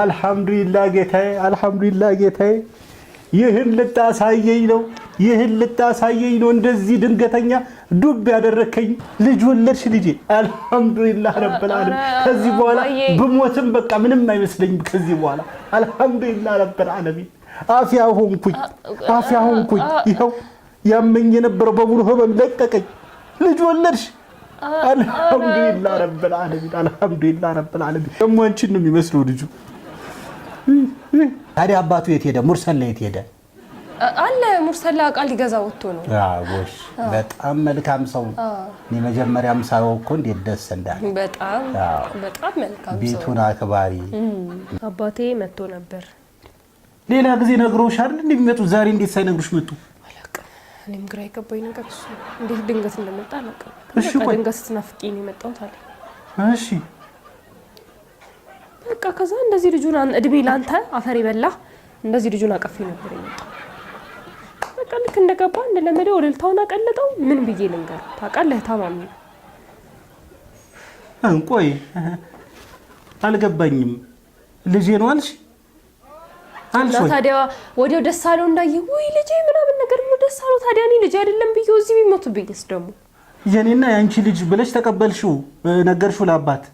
አልহামዱሊላህ ጌታዬ ይህን ልታሳየኝ ነው እንደዚህ ድንገተኛ ዱብ ያደረከኝ ልጅ ወለድሽ ልጄ አልহামዱሊላህ ረብል ዓለሚን ከዚህ በኋላ በሞትም በቃ ምንም አይመስለኝም ከዚህ በኋላ አልহামዱሊላህ ረብል ዓለሚን አፊያ ሆንኩኝ ይኸው ያመኝ የነበረው በሙሉ ህመም ለቀቀኝ ልጅ ወለድሽ አልহামዱሊላህ ረብል ዓለሚን ደግሞ አንቺን ነው የሚመስለው ልጁ ታዲያ አባቱ የት ሄደ ሙርሰላ የት ሄደ አለ ሙርሰላ ቃል ሊገዛ ወጥቶ ነው ጎሽ በጣም መልካም ሰው እኔ መጀመሪያም ሳይው እኮ እንዴት ደስ እንዳለ በጣም መልካም ሰው ቤቱን አክባሪ አባቴ መጥቶ ነበር ሌላ ጊዜ ነግሮሽ አይደል እንደሚመጡ ዛሬ እንዴት ሳይነግሩሽ መጡ አላውቅም እኔም ግራ ይገባኝ ነገር እሱ እንዴት ድንገት እንደመጣ አላውቅም እሺ ድንገት ስትናፍቂኝ የመጣው ታዲያ እሺ በቃ ከዛ እንደዚህ ልጁን እድሜ ላንተ አፈር ይበላ እንደዚህ ልጁን አቀፊ ነበር የመጣው በቃ ልክ እንደገባ እንደለመደው ወልልታውና ቀለጠው ምን ብዬ ልንገር ታውቃለህ ታማሚ እንቆይ አልገባኝም ልጄ ነው አልሽ ታዲያ ወዲያው ደስ አለው እንዳየ ወይ ልጄ ምናምን ነገር ነው ደስ አለው ታዲያ እኔ ልጅ አይደለም ብዬው እዚህ ቢሞትብኝስ ደግሞ የኔና ያንቺ ልጅ ብለሽ ተቀበልሽው ነገርሽው ለአባት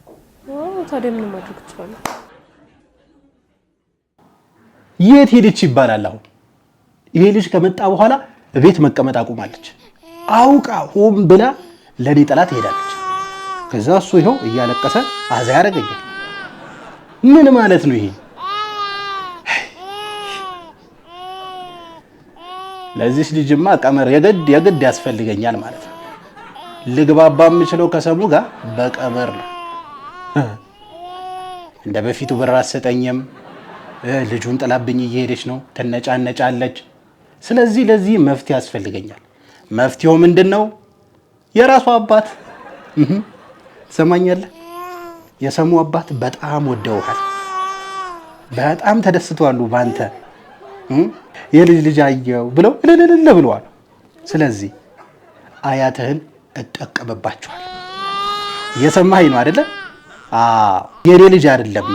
ታዲያ ምን ማድረግ ይችላል የት ሄደች ይባላል አሁን ይሄ ልጅ ከመጣ በኋላ ቤት መቀመጥ አቁማለች አውቃ ሆም ብላ ለኔ ጠላት ሄዳለች ከዛ እሱ ይሄው እያለቀሰ አዛ ያረጋጋል ምን ማለት ነው ይሄ ለዚህ ልጅማ ቀመር የግድ ያስፈልገኛል ማለት ነው ልግባባ የምችለው ከሰሙ ጋር በቀመር ነው እንደ በፊቱ ብር አሰጠኝም ልጁን ጥላብኝ እየሄደች ነው ተነጫነጫለች ስለዚህ ለዚህ መፍትሄ ያስፈልገኛል መፍትሄው ምንድነው የራሱ አባት ሰማኛለ የሰሙ አባት በጣም ወደውሃል በጣም ተደስተዋል ባንተ የልጅ አየው ብለው ለለለ ብለዋል ስለዚህ አያተህን እጠቀምባቸዋል የሰማኸኝ ነው አይደለ የኔ ልጅ አይደለም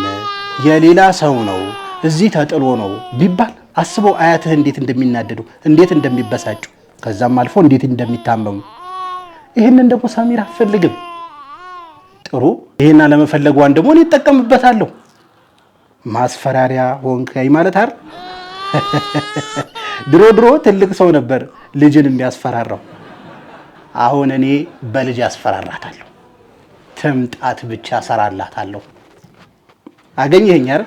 የሌላ ሰው ነው እዚህ ተጥሎ ነው ቢባል አስበው አያትህ እንዴት እንደሚናደዱ እንዴት እንደሚበሳጩ ከዛም አልፎ እንዴት እንደሚታመሙ ይሄንን ደግሞ ሳሚራ አፈልግም ጥሩ ይሄና ለመፈለጓን ደግሞ እጠቀምበታለሁ ማስፈራሪያ ሆንከኝ ማለት አይደል ድሮ ትልቅ ሰው ነበር ልጅን የሚያስፈራራው አሁን እኔ በልጅ ያስፈራራታለሁ ትምጣት ብቻ ሰራላታለሁ አገኘኸኝ አይደል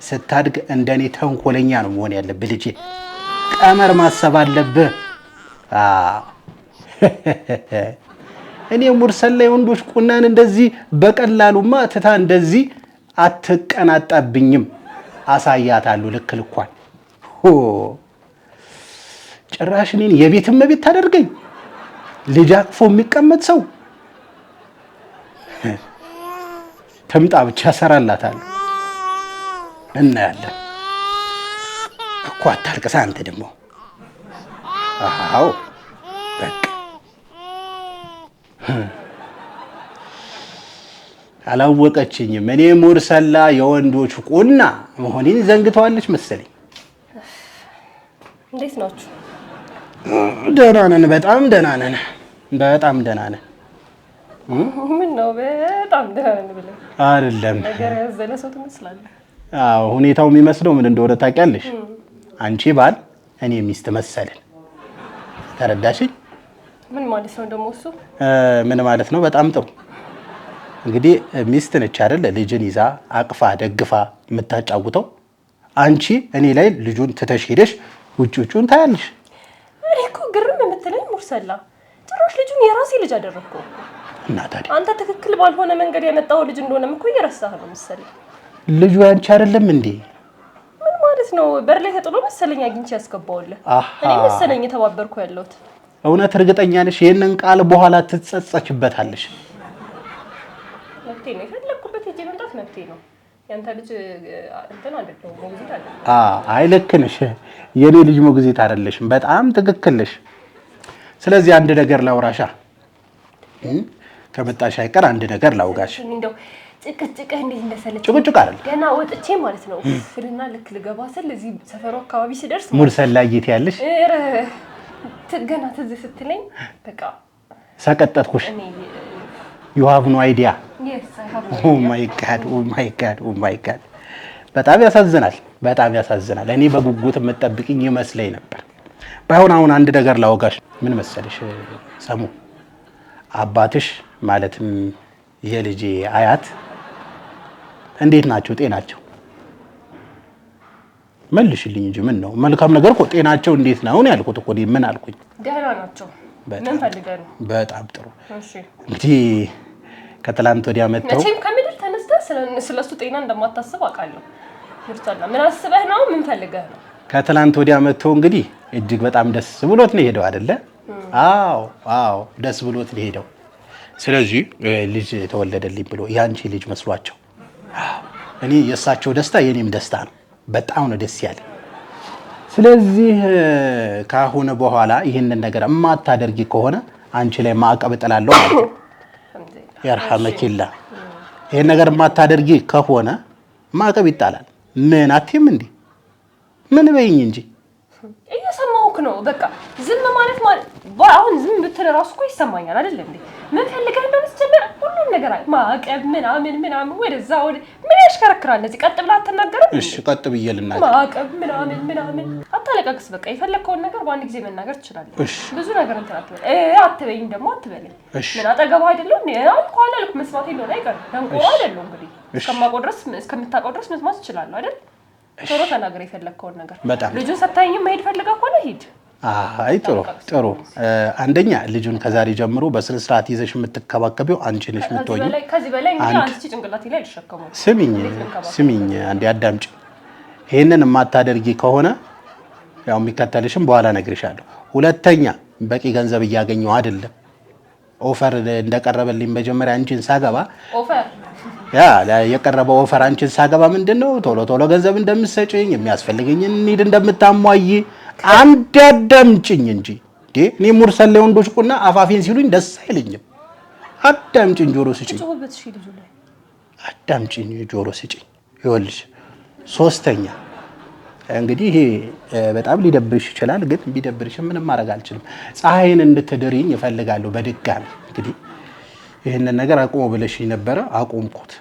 ስታድግ እንደኔ ተንኮለኛ ነው መሆን ያለብህ ልጄ ቀመር ማሰብ አለብህ እኔ ሙርሰላ ወንዶች ቁናን እንደዚህ በቀላሉማ ትታ እንደዚህ አትቀናጣብኝም አሳያታለሁ ልክ ልኳን ጭራሽ እኔን የቤትም ቤት ታደርገኝ ልጅ አቅፎ የሚቀመጥ ሰው ትምጣ ብቻ ሰራላታለሁ እናያለን እኮ አታልቅሳ አንተ ደግሞ አዎ በቃ አላወቀችኝም እኔ ሙርሰላ የወንዶች ቁና መሆኔን ዘንግተዋለች መሰለኝ እንዴት ናችሁ ደህና ነን በጣም ደህና ነን ምን ነው በጣም ደህና ነን ብለህ አይደለም ነገር ያዘለ ሰው ትመስላለህ አዎ ሁኔታው የሚመስለው ምን እንደሆነ ታውቂያለሽ አንቺ ባል እኔ ሚስት መሰለን ተረዳሽኝ ምን ማለት ነው ደግሞ እሱ ምን ማለት ነው በጣም ጥሩ እንግዲህ ሚስት ነች አይደል ልጅን ይዛ አቅፋ ደግፋ የምታጫውተው አንቺ እኔ ላይ ልጁን ትተሽ ሄደሽ ውጭውን ታያለሽ እኔ እኮ ግርም የምትለኝ ሙርሰላ ጭራሽ ልጁን የራሴ ልጅ አደረግከው እና ታዲያ አንተ ትክክል ባልሆነ መንገድ ያመጣው ልጅ እንደሆነም እኮ እየረሳህ ነው መሰለኝ ልጁ ያንቺ አይደለም እንዴ ምን ማለት ነው በር ላይ ተጥሎ መሰለኝ አግኝቼ ያስገባውልህ እኔ መሰለኝ ተባበርኩ ያለሁት እውነት እርግጠኛ ነሽ ይሄንን ቃል በኋላ ትጸጸችበታለሽ መብቴ ነው የፈለኩበት እጄ መምጣት መብቴ ነው ያንተ ልጅ እንትን አይደለም ሞግዚት አይደለም አይ ልክ ነሽ የኔ ልጅ ሞግዚት አይደለሽም በጣም ትክክል ነሽ ስለዚህ አንድ ነገር ላውራሻ ከመጣሽ አይቀር አንድ ነገር ላውጋሽ እንደው ጭቅጭቅ እንዴት እንደሰለች ጭቅጭቅ አይደል ገና ወጥቼ ማለት ነው ፍልና ልክ ልገባ ስል እዚህ ሰፈሩ አካባቢ ስደርስ ሙርሰል ላይ ያለሽ ገና ትዝ ስትለኝ በቃ ሰቀጠጥኩሽ you have no idea yes I have no idea oh my god በጣም ያሳዝናል እኔ በጉጉት የምጠብቅኝ ይመስለኝ ነበር ባይሆን አሁን አንድ ነገር ላወጋሽ ምን መሰለሽ ሰሙ አባትሽ ማለትም የልጄ አያት እንዴት ናቸው ጤናቸው መልሽልኝ እንጂ ምን ነው መልካም ነገር እኮ ጤናቸው እንዴት ነው ነው ያልኩት እኮ ምን አልኩኝ ደህና ናቸው ምን ፈልገህ ነው በጣም ጥሩ እሺ እንግዲህ ከትላንት ወዲያ መጣው መቼም ከምድር ተነስተህ ስለሱ ጤና እንደማታስብ አውቃለሁ ይርታና ምን አስበህ ነው ምን ፈልገህ ነው ከትላንት ወዲያ መጣው እንግዲህ እጅግ በጣም ደስ ብሎት ነው ሄደው አይደለ አዎ ደስ ብሎት ነው ሄደው ስለዚህ ልጅ ተወለደልኝ ብሎ ያንቺ ልጅ መስሏቸው እኔ የሳቸው ደስታ የኔም ደስታ ነው በጣም ነው ደስ ያለ ስለዚህ ካሁን በኋላ ይሄንን ነገር ማታደርጊ ከሆነ አንቺ ላይ ማዕቀብ ጥላለሁ ማለት ነው ያርሐመኪላ ይሄን ነገር ማታደርጊ ከሆነ ማዕቀብ ይጣላል ምን አትይም እንዴ ምን በይኝ እንጂ እየሰማሁክ ነው በቃ ዝም ማለት አሁን ዝም ብትል ራሱ እኮ ይሰማኛል አይደል እንዴ ምን ፈልገህ እንደሆነ ስትጀምር ሁሉም ነገር ማዕቀብ ምናምን ወደዛ ወደ ምን ያሽከረክራል እዚህ ቀጥ ብላ አትናገርም እሺ ቀጥ ብዬ ልናገር ማዕቀብ ምናምን አታለቃቅስ በቃ የፈለከውን ነገር በአንድ ጊዜ መናገር ትችላለህ ብዙ ነገር እንትን አትበይኝ ደግሞ አትበለኝ ምን አጠገቡ አይደለም እኔ አልኳለ ልክ መስማት ይኖር አይቀር ደንቆሮ አይደለም እንግዲህ እስከምታውቀው ድረስ መስማት ትችላለህ አይደል ቶሎ ተናገር የፈለከውን ነገር ልጁን ሰታኝም መሄድ ፈልጋ ከሆነ ሂድ አይ ጥሩ አንደኛ ልጁን ከዛሬ ጀምሮ በስነ ስርዓት ይዘሽ የምትከባከቢው አንቺ ነሽ የምትሆኚ ከዚህ በላይ እንግዲህ አንቺ ጭንቅላቴ ላይ ልሸከመው ስሚኝ አንዴ አዳምጪ ይሄንን የማታደርጊ ከሆነ ያው የሚከተልሽም በኋላ ነግርሻለሁ ሁለተኛ በቂ ገንዘብ እያገኘው አይደለም ኦፈር እንደቀረበልኝ መጀመሪያ አንቺን ሳገባ ኦፈር የቀረበው ኦፈር አንቺን ሳገባ ምንድነው ቶሎ ገንዘብ እንደምትሰጪኝ የሚያስፈልገኝን ኒድ እንደምታሟይ አንድ አዳምጪኝ እንጂ እኔ ሙርሰል ላይ ወንዶች ቁና አፋፊን ሲሉኝ ደስ አይልኝም አዳምጪኝ ጆሮ ስጪኝ አዳምጪኝ ጆሮ ስጪኝ ይኸውልሽ ሶስተኛ እንግዲህ ይሄ በጣም ሊደብርሽ ይችላል ግን ቢደብርሽ ምንም ማድረግ አልችልም ፀሐይን እንድትድሪኝ እፈልጋለሁ በድጋሚ እንግዲህ ይሄንን ነገር አቁሞ ብለሽ ነበር አቁምኩት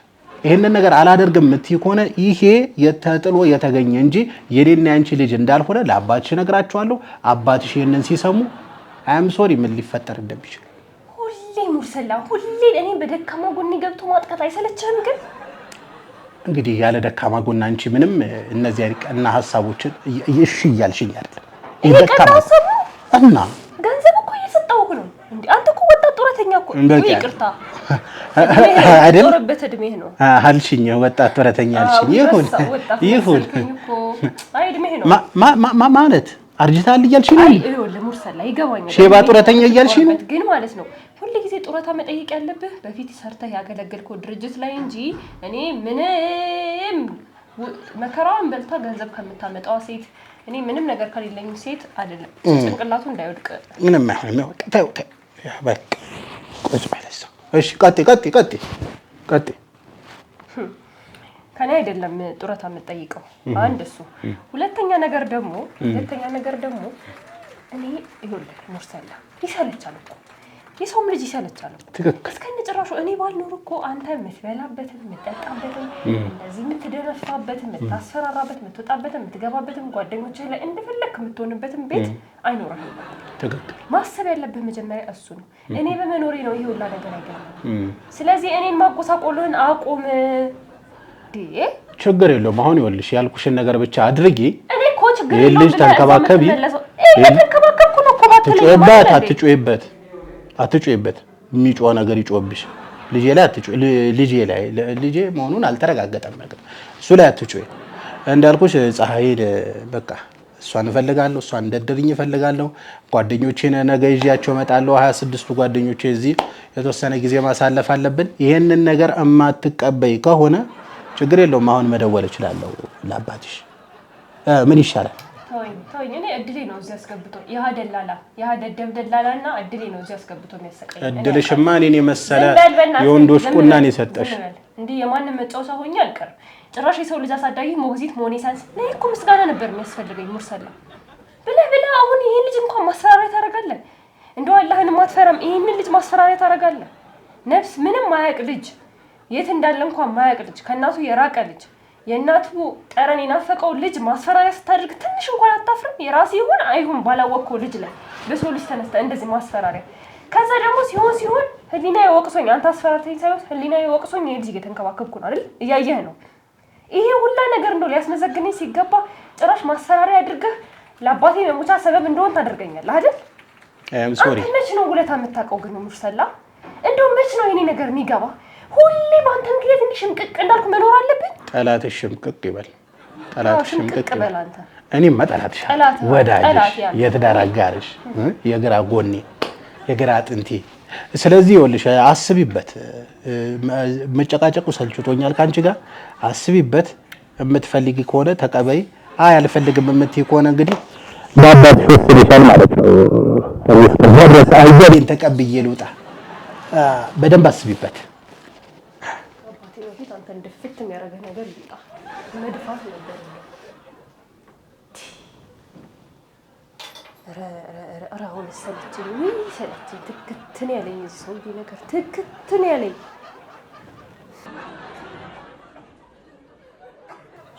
ይሄንን ነገር አላደርግም ምትይ ከሆነ ይሄ የተጥሎ የተገኘ እንጂ የኔና ያንቺ ልጅ እንዳልሆነ ለአባትሽ ነግራቸዋለሁ አባትሽ ይሄንን ሲሰሙ አም ሶሪ ምን ሊፈጠር እንደሚችል ሁሌ ሙርሰላ ሁሌ እኔ በደካማ ጎን ገብቶ ማጥቃት አይሰለችህም ግን እንግዲህ ያለ ደካማ ጎን አንቺ ምንም እነዚህ አይቀና ሐሳቦችን እሺ እያልሽኝ አይደል ይደካማ እና ገንዘብ እኮ እየሰጠሁህ ነው እንዴ አንተ እኮ ወጣት ጡረተኛ እኮ ይቅርታ አይደል ጡረበት እድሜህ ነው አልሽኝ ወጣት ጡረተኛ አልሽኝ ይሁን አይ እድሜህ ነው ማለት አርጅታል እያልሽኝ ነው ይኸውልህ ሙርሰላ ይገባኛል ሼባ ጡረተኛ እያልሽኝ ነው ግን ማለት ነው ሁሉ ጊዜ ጡረታ መጠየቅ ያለብህ በፊት ሰርተህ ያገለገልከው ድርጅት ላይ እንጂ እኔ ምንም መከራውን በልታ ገንዘብ ከምታመጣው ሴት እኔ ምንም ነገር ከሌለኝ ሴት አይደለም ጭንቅላቱ እንዳይወድቅ ምንም አይሆንም ተው በቃ ቁጭ ማለት ነው እሺ ቀጥ ከኔ አይደለም ጡረታ የምጠይቀው አንድ እሱ ሁለተኛ ነገር ደግሞ እኔ ይኸውልህ ሙርሰላ ይሰለቻል እኮ የሰው ልጅ ይሰለቻል እስከነ ጭራሹ እኔ ባልኖር እኮ አንተ የምትበላበትን የምትጠጣበትን እንደዚህ የምትደረፋበትን የምታስፈራራበትን የምትወጣበትን የምትገባበትን ጓደኞችህ ላይ እንደፈለክ የምትሆንበትን ቤት አይኖርህም ማሰብ ያለብህ መጀመሪያ እሱ ነው እኔ በመኖሬ ነው ይሄ ሁላ ነገር አይገርም ስለዚህ እኔን ማቆሳቆልህን አቁም ችግር የለውም አሁን ይኸውልሽ ያልኩሽን ነገር ብቻ አድርጊ እኔ እኮ ችግር የለውም ልጅ ተንከባከቢ ተንከባከብኩ ነው እኮ አትጩይበት አትጩይበት የሚጮህ ነገር ይጮህብሽ ልጄ መሆኑን አልተረጋገጠም ነገር እሱ ላይ አትጩይ እንዳልኩሽ ፀሐይን በቃ እሷን እፈልጋለሁ እሷን እንደድርኝ እፈልጋለሁ ጓደኞቼን ነገ ይዣቸው እመጣለሁ 26ቱ ጓደኞቼ እዚህ የተወሰነ ጊዜ ማሳለፍ አለብን ይሄንን ነገር እማትቀበይ ከሆነ ችግር የለውም አሁን መደወል እችላለሁ ለአባትሽ ምን ይሻላል ተወኝ እኔ እድሌ ነው እዚህ አስገብቶ ያ ደደላላና እድሌ ነው እዚህ አስገብቶ የሚያሰቀኝ እድልሽማ እኔን የመሰለ የወንዶች ቁናን የሰጠሽ እንዴ የማንም መጫወቻ ሆኜ አልቀርም ጭራሽ የሰው ልጅ አሳዳጊ ሞግዚት መሆኔ ሳንስ ለኔ እኮ ምስጋና ነበር የሚያስፈልገኝ ሙርሰላ ብለ አሁን ይሄን ልጅ እንኳን ማስፈራሪያ ታረጋለህ እንደው አላህን ማትፈራም ይሄን ልጅ ማስፈራሪያ ታረጋለህ ነፍስ ምንም ማያቅ ልጅ የት እንዳለ እንኳን ማያቅ ልጅ ከናቱ የራቀ ልጅ የናቱ ጠረን የናፈቀው ልጅ ማስፈራሪያ ስታደርግ ትንሽ እንኳን አታፍርም የራስ ይሁን አይሁን ባላወቀው ልጅ ላይ በሰው ልጅ ተነስተ እንደዚህ ማስፈራሪያ ከዛ ደግሞ ሲሆን ህሊና ይወቅሶኝ አንተ አስፈራርተኝ ሳይሆን ህሊና ይወቅሶኝ ልጅ እየተንከባከብኩ ነው አይደል እያየህ ነው ይሄ ሁላ ነገር እንደው ሊያስመዘግነኝ ሲገባ ጭራሽ ማስፈራሪያ አድርገህ ለአባቴ መሞቻ ሰበብ እንደሆን ታደርገኛለህ አይደል አም ሶሪ መች ነው ውለታ የምታውቀው ግን ሙርሰላ እንደው መች ነው የኔ ነገር የሚገባ ሁሌ ባንተ ምክንያት እንዲህ ሽምቅቅ እንዳልኩ መኖር አለብኝ ጠላትሽ ሽምቅቅ ይበል አንተ እኔማ ጠላትሽ ወዳጅሽ የትዳር አጋርሽ የግራ ጎኔ የግራ አጥንቴ ስለዚህ ይኸውልሽ አስቢበት መጨቃጨቁ ሰልችቶኛል ካንቺ ጋር አስቢበት የምትፈልጊ ከሆነ ተቀበይ አልፈልግም የምትይ ከሆነ እንግዲህ ባባሽ ወስደሻል ማለት ነው ወስደሽ አይደል ተቀብዬ ልውጣ በደንብ አስቢበት አባቴ ወዲት አንተ እንደፍት የሚያረጋ ነገር ይጣ መድፋት ነበር አሁን ሰለችኝ ትክክትን ያለኝ ሰውዬ ነገር ትክክትን ያለኝ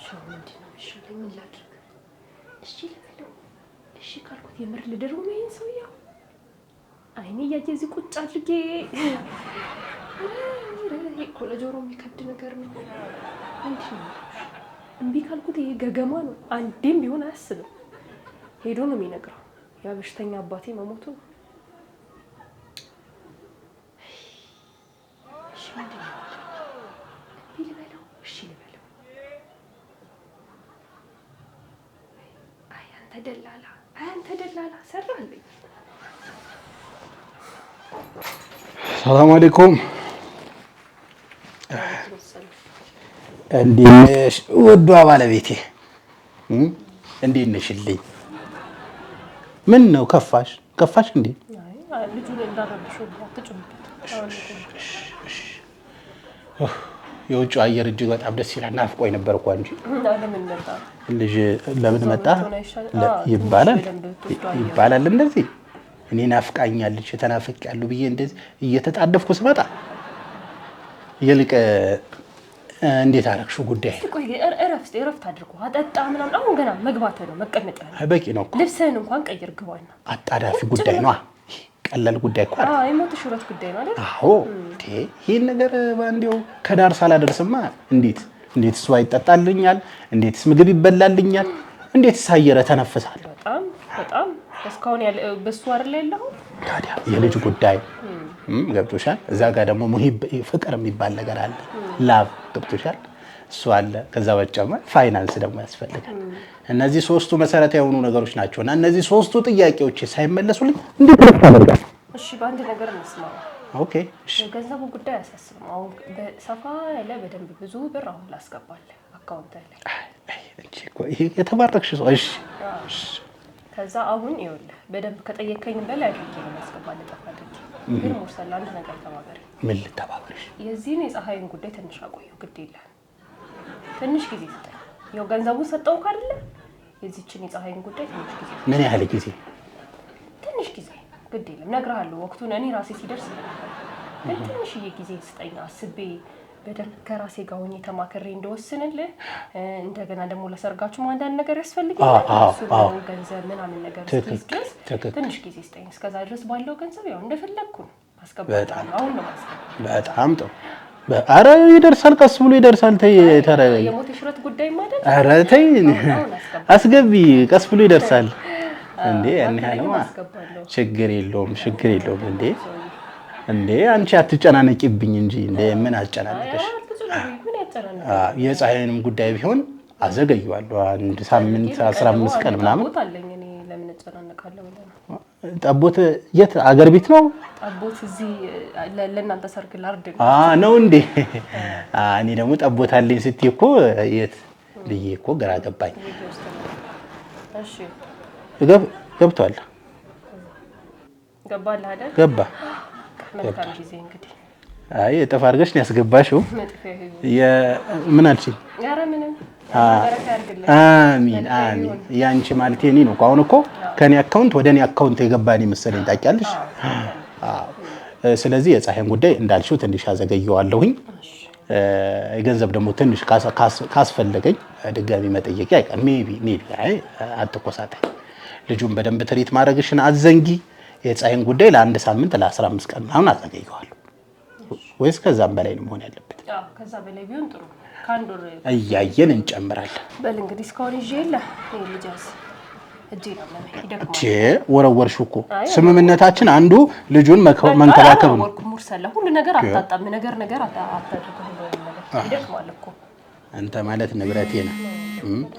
ሻው ምንድነው ይሻለኝ ምን ላድርግ እሺ ልበለው እሺ ካልኩት የምር ልደረው ነው ይሄን ሰውዬ አይኔ ያየ እዚህ ቁጭ አድርጌ እኮ ለጆሮ የሚከብድ ነገር ነው እምቢ ካልኩት ይሄ ገገማ ነው አንዴም ቢሆን አያስብም ሄዶ ነው የሚነግረው ያ በሽተኛ አባቴ መሞቱ ነው እሺ ምንድነው ልበለው እሺ ልበለው አንተ ደላላ ሰራልኝ ሰላም አለይኩም እንዴት ነሽ ወዷ ባለቤቴ እንዴት ነሽልኝ ምን ነው ከፋሽ እንዴ አይ ልጁ እንዳረብሽው አትጭምበት የውጭ አየር እጅግ በጣም ደስ ይላል ናፍቆኝ ነበር እኮ እንጂ ልጅ ለምን መጣ ይባላል እንደዚህ እኔ ናፍቃኛለች ተናፍቄያለሁ ብዬ እንደዚህ እየተጣደፍኩ ስመጣ ይልቅ እንዴት አረክሽው ጉዳይ ቆይ እረፍት አድርጎ አጠጣ ምናምን አሁን ገና መግባት ነው መቀመጥ ነው በቂ ነው ልብስህን እንኳን ቀይር ግባና አጣዳፊ ጉዳይ ነው ቀላል ጉዳይ እኮ የሞት ሽረት ጉዳይ ነው አይደል አዎ ይሄን ነገር ባንዴው ከዳር ሳላደርስማ እንዴት እሷ ይጠጣልኛል እንዴትስ ምግብ ይበላልኛል እንዴትስ አየረ ተነፍሳለሁ በጣም እስካሁን ያለ በሱ አይደል ያለው ታዲያ የልጅ ጉዳይ ገብቶሻል እዛ ጋር ደግሞ ሙሂብ ፍቅር የሚባል ነገር አለ ላቭ ገብቶሻል እሱ አለ ከዛ በጨማ ፋይናንስ ደግሞ ያስፈልጋል እነዚህ ሶስቱ መሰረታዊ የሆኑ ነገሮች ናቸውና እነዚህ ሶስቱ ጥያቄዎች ሳይመለሱልኝ እንዴት ታደርጋለህ እሺ ባንድ ነገር እንስማው ኦኬ እሺ ገንዘቡ ጉዳይ አሳስብም አሁን በሰፋ ያለ በደንብ ብዙ ብር አሁን ላስገባለህ አካውንት ላይ እቺ ይሄ የተባረክሽ ሰው እሺ ከዛ አሁን ይኸውልህ በደንብ ከጠየቀኝ በላይ አድርጌ ነው ማስገባለህ ተፋደች ግን ሙርሰላ አንድ ነገር ተባበረ ምን ልተባበርሽ የዚህን የፀሐይን ጉዳይ ትንሽ አቆየው ግድ ይላል ትንሽ ጊዜ ስጠኝ ያው ገንዘቡ ሰጠው ካለ የዚህችን የፀሐይን ጉዳይ ትንሽ ጊዜ ምን ያህል ጊዜ ትንሽ ጊዜ ግድ ይላል ነግርሃለሁ ወቅቱን እኔ ራሴ ሲደርስ ግን ትንሽ ጊዜ ስጠኝ አስቤ በደንብ ከራሴ ጋር ሆኜ ተማከሬ እንደወስንልህ እንደገና ደግሞ ለሰርጋችሁ አንዳንድ ነገር ያስፈልጋል እሱ ገንዘብ ምናምን ነገር እስኪደርስ ትንሽ ጊዜ ስጠኝ እስከዛ ድረስ ባለው ገንዘብ ያው እንደፈለኩ አስቀምጣለሁ አሁን ነው ማስቀምጥ በጣም ጥሩ አረ ይደርሳል ቀስ ብሎ ይደርሳል ተይ ተረጋጊ የሞት ሽረት ጉዳይ ማለት አረ ተይ አስገቢ ቀስ ብሎ ይደርሳል እንዴ እኔ ያለው ችግር የለውም እንዴ አንቺ አትጨናነቂብኝ እንጂ እንደ ምን አጨናነቀሽ የፀሐይንም ጉዳይ ቢሆን አዘገየዋለሁ አንድ ሳምንት 15 ቀን ምናምን ጠቦት የት አገር ቤት ነው ጠቦት እዚህ ለእናንተ ሰርግ ላርድ ነው እንዴ እኔ ደግሞ ጠቦት አለኝ ስትይ እኮ የት ልዬ እኮ ግራ ገባኝ እሺ ገብቷል ገባል አይደል ገባ መልካም ጊዜ እንግዲህ አይ እጥፍ አድርገሽ ነው ያስገባሽው ምን አልሽኝ ኧረ ምንም አሚን አሚን ያንቺ ማለት የኔ ነው አሁን እኮ ከኔ አካውንት ወደ እኔ አካውንት የገባኝ መሰለኝ ታውቂያለሽ ስለዚህ የፀሐይን ጉዳይ እንዳልሽው ትንሽ አዘገየዋለሁኝ የገንዘብ ደግሞ ትንሽ ካስፈለገኝ ድጋሚ መጠየቅ አይቀር ሜቢ አይ አትቆሳተኝ ልጁን በደንብ ትሪት ማድረግሽን አዘንጊ የፀሐይን ጉዳይ ለአንድ ሳምንት ለ15 ቀን አሁን አዘገየዋለሁ ወይስ ከዛም በላይ ነው መሆን ያለበት አዎ ከዛ በላይ ቢሆን ጥሩ ካንዶር እያየን እንጨምራለን በል እንግዲህ እስካሁን ይዤላ ልጅስ እጄ ነው ይደክማል ወረወርሽው እኮ ስምምነታችን አንዱ ልጁን መንከባከብ ነው ሙርሰላ ሁሉ ነገር አጣጣም ነገር አታደርገው ይደክማል እኮ አንተ ማለት ንብረቴ ነህ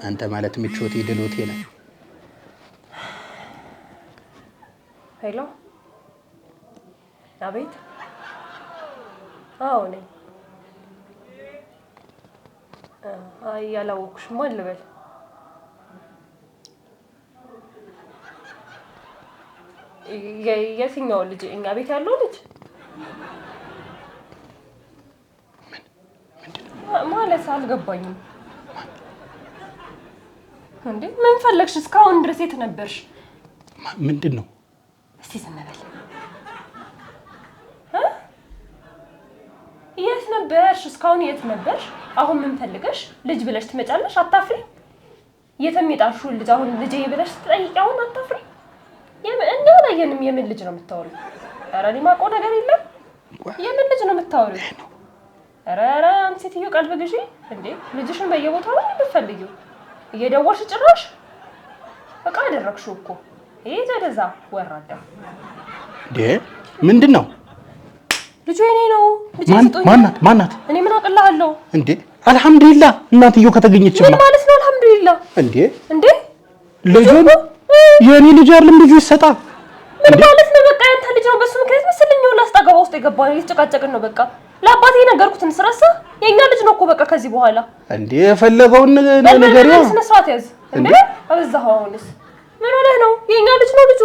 አንተ ማለት ምቾቴ ድሎቴ ነህ ሄሎ አቤት አዎ ነኝ አይ ያላወኩሽ ማን ልበል የትኛው ልጅ እኛ ቤት ያለው ልጅ ማለት አልገባኝም እንዴ ምን ፈለግሽ እስካሁን ድረስ የት ነበርሽ ምንድነው እስቲ ዝም በል የት ነበርሽ እስካሁን የት ነበርሽ አሁን ምን ፈልገሽ ልጅ ብለሽ ትመጫለሽ አታፍሪ የተሚጣሹ ልጅ አሁን ልጅ ብለሽ ትጠይቂውን አታፍሪ እንደው ላይ የምን ልጅ ነው የምታወሪው ኧረ እኔ ማውቀው ነገር የለም የምን ልጅ ነው የምታወሪው ኧረ አንቺ ሴትዮ ቀልብ ግዢ እንዴ ልጅሽን በየቦታው ነው የምትፈልጊው እየደወልሽ ጭራሽ በቃ አደረግሽው እኮ ይሄ ተደዛ ወራዳ እንዴ ምንድነው ልጅ የኔ ነው ልጅ ማናት እኔ ምን አቀላለው እንዴ አልহামዱሊላህ እናትየው ከተገኘችማ ምን ማለት ነው አልহামዱሊላህ እንዴ ልጅ የኔ ልጅ አይደለም ልጅ ይሰጣ ምን ማለት ነው በቃ አንተ ልጅ ነው በሱ ምክንያት መስለኝ ነው ላስጠጋባ ውስጥ የገባው እየተጨቃጨቅን ነው በቃ ለአባቴ ነገርኩትን ስራሳ የኛ ልጅ ነው እኮ በቃ ከዚህ በኋላ እንዴ የፈለገውን ነገር ነው ስነስርዓት ያዝ እንዴ አበዛው አሁንስ ምን ሆነህ ነው የኛ ልጅ ነው ልጁ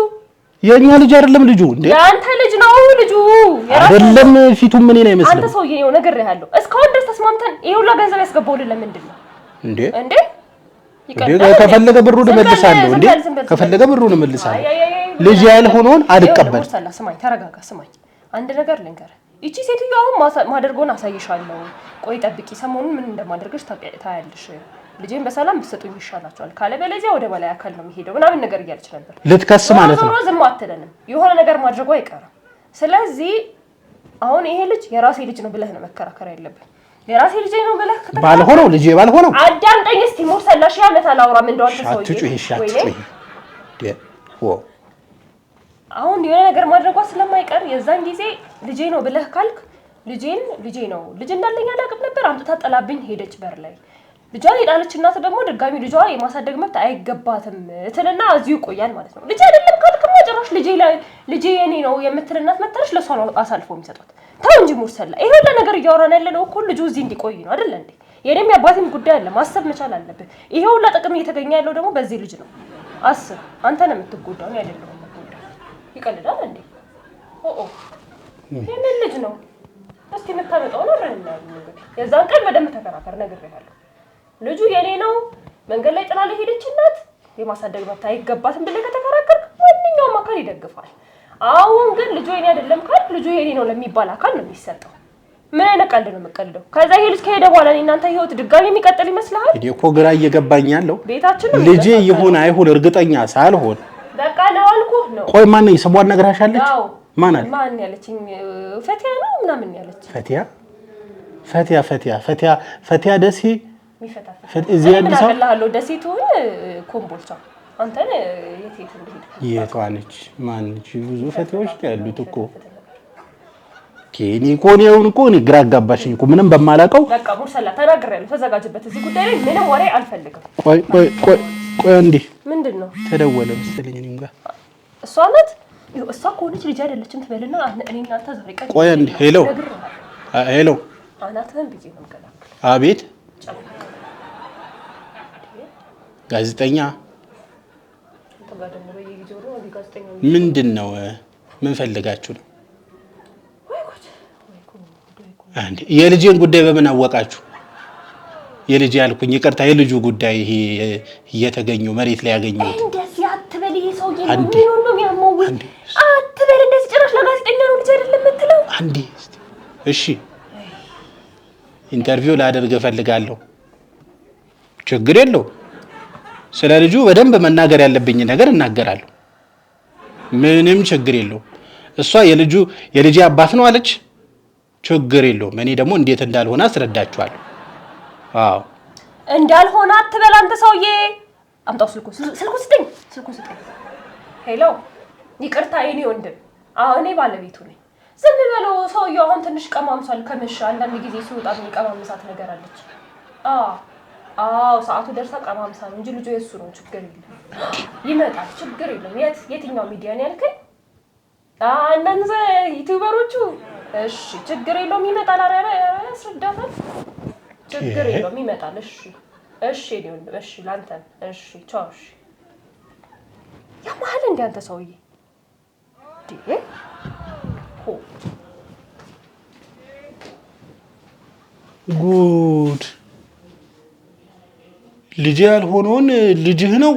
የኛ ልጅ አይደለም ልጁ እንዴ አንተ ልጅ ነው ልጁ አይደለም ፊቱ ምን ነው አይመስልም አንተ ሰውዬ ነው ነገር ያለው እስካሁን ድረስ ተስማምተን ይሄው ለገንዘብ ያስገባውልን ለምንድን ነው እንዴ ከፈለገ ብሩን መልሳለሁ እንዴ ከፈለገ ብሩን መልሳለሁ ልጅ ያልሆነውን አልቀበል ስማኝ ተረጋጋ ስማኝ አንድ ነገር ልንገር እቺ ሴትዮ አሁን ማደርጎን አሳይሻለሁ ቆይ ጠብቂ ሰሞኑን ምን እንደማደርግሽ ታያለሽ ልጄን በሰላም ብትሰጡኝ ይሻላችኋል ካለ በለዚያ ወደ በላይ አካል ነው የሚሄደው ምናምን ነገር እያለች ነበር ልትከስ ማለት ነው ዝም አትለንም የሆነ ነገር ማድረጉ አይቀርም ስለዚህ አሁን ይሄ ልጅ የራሴ ልጅ ነው ብለህ ነው መከራከር ያለብህ የራሴ ልጅ ነው ብለህ ባልሆነው ልጅ ባልሆነው አዳምጠኝ እስቲ ሙርሰላሽ ያመት አላውራም እንደው አንተ ሰውዬ አሁን የሆነ ነገር ማድረጓ ስለማይቀር የዛን ጊዜ ልጄ ነው ብለህ ካልክ ልጄ ነው ልጅ እንዳለኝ አላውቅም ነበር አምጥታ ጠላብኝ ሄደች በር ላይ ልጇን የጣለች እናት ደግሞ ድጋሚ ልጇ የማሳደግ መብት አይገባትም እትልና እዚሁ ይቆያል ማለት ነው ልጅ አይደለም ካልክማ ጭራሽ ልጄ የኔ ነው የምትል እናት መተረሽ ለሷ ነው አሳልፎ የሚሰጡት ታው እንጂ ሙርሰላ ይሄ ሁሉ ነገር እያወራን ያለነው እኮ ልጁ እዚህ እንዲቆይ ነው አይደል እንዴ የኔም ያባቴም ጉዳይ አለ ማሰብ መቻል አለብህ ይሄ ሁሉ ጥቅም እየተገኘ ያለው ደግሞ በዚህ ልጅ ነው አስብ አንተ ነው የምትጎዳው ነው አይደለም ይቀልዳል እንዴ የምን ልጅ ነው እስኪ መታመጣው ነው አይደል እንግዲህ የዛን ቀን በደንብ ተከራከር ነግሬሃለሁ ልጁ የኔ ነው መንገድ ላይ ጥላ ሄደች እናት የማሳደግ መብት አይገባትም ብለህ ከተከራከርክ ማንኛውም አካል ይደግፋል አሁን ግን ልጁ የኔ አይደለም ካልክ ልጁ የኔ ነው ለሚባል አካል ነው የሚሰጠው ምን አይነት ቀልድ ነው የምትቀልደው ከዛ ይሄ ልጅ ከሄደ በኋላ እናንተ ህይወት ድጋሚ የሚቀጥል ይመስልሃል እኔ እኮ ግራ እየገባኝ ያለው ቤታችን ልጄ ይሁን አይሁን እርግጠኛ ሳልሆን በቃ ነው አልኩህ ነው ቆይ ማን ነው ሰሟን ነግራሻለች ማን ያለችኝ ፈቲያ ነው ምናምን ያለች ፈቲያ ደሴ ሚፈታፈት እዚህ አዲስ አበባ ደሴቱን ኮምቦልቻ አንተን የት እንደሄደ የቷነች ማንች ብዙ ፈቲያዎች ያሉት እኮ ኬኒ ኮኔውን እኮ እኔ ግራ አጋባሽኝ እኮ ምንም በማላውቀው በቃ ሙርሰላ ተናግሬያለሁ ተዘጋጅበት እዚህ ጉዳይ ላይ ምንም ወሬ አልፈልግም ቆይ እንዴ ምንድነው ተደወለ መሰለኝ እኔም ጋር እሷ ናት እሷ ኮነች ልጅ አይደለችም ትበልና እኔ እናንተ ዛሬ ቀን ቆይ እንዴ ሄሎ አናተን ቢዚ ነው ከላክ አቤት ጋዜጠኛ ጋር ደግሞ በየጊዜው ነው እንዴ ጋዜጠኛ? ምንድነው? ምን ፈልጋችሁ ነው? አንዴ የልጄን ጉዳይ በምን አወቃችሁ? የልጄ ያልኩኝ ይቅርታ፣ የልጁ ጉዳይ ይሄ እየተገኘው መሬት ላይ ያገኘው እንደዚህ አትበል። ይሄ ሰውዬ ምን ነው የሚያመው? አትበል እንደዚህ። ጭራሽ ለጋዜጠኛ ነው ልጅ አይደለም የምትለው? አንዴ እሺ፣ ኢንተርቪው ላደርግ እፈልጋለሁ። ችግር የለው። ስለ ልጁ በደንብ መናገር ያለብኝ ነገር እናገራለሁ። ምንም ችግር የለው። እሷ የልጄ አባት ነው አለች። ችግር የለውም። እኔ ደግሞ እንዴት እንዳልሆነ አስረዳችኋለሁ። አዎ እንዳልሆነ አትበል አንተ ሰውዬ። አምጣው ስልኩ ስጠኝ። ሄሎ፣ ይቅርታ የኔ ወንድም። አዎ እኔ ባለቤቱ ነኝ። ዝም በለው። ሰውዬው አሁን ትንሽ ቀማምሷል። ከመሸ አንዳንድ ጊዜ ሲወጣ የሚቀማምሳት ነገር አለች። አዎ ሰዓቱ ደርሳ ቀማምሳ ነው እንጂ ልጁ የሱ ነው። ችግር የለም ይመጣል። ችግር የለም። የትኛው ሚዲያ ነው ያልከኝ? እናንተ ዩቲዩበሮቹ? እሺ ችግር የለውም ይመጣል። አረ ያስረዳታል። ችግር የለውም ይመጣል። እሺ እኔ ወንድም እሺ፣ ላንተ እሺ፣ ቻው። እሺ ያማህል እንደ አንተ ሰውዬ ጉድ! ልጅ ያልሆነውን ልጅህ ነው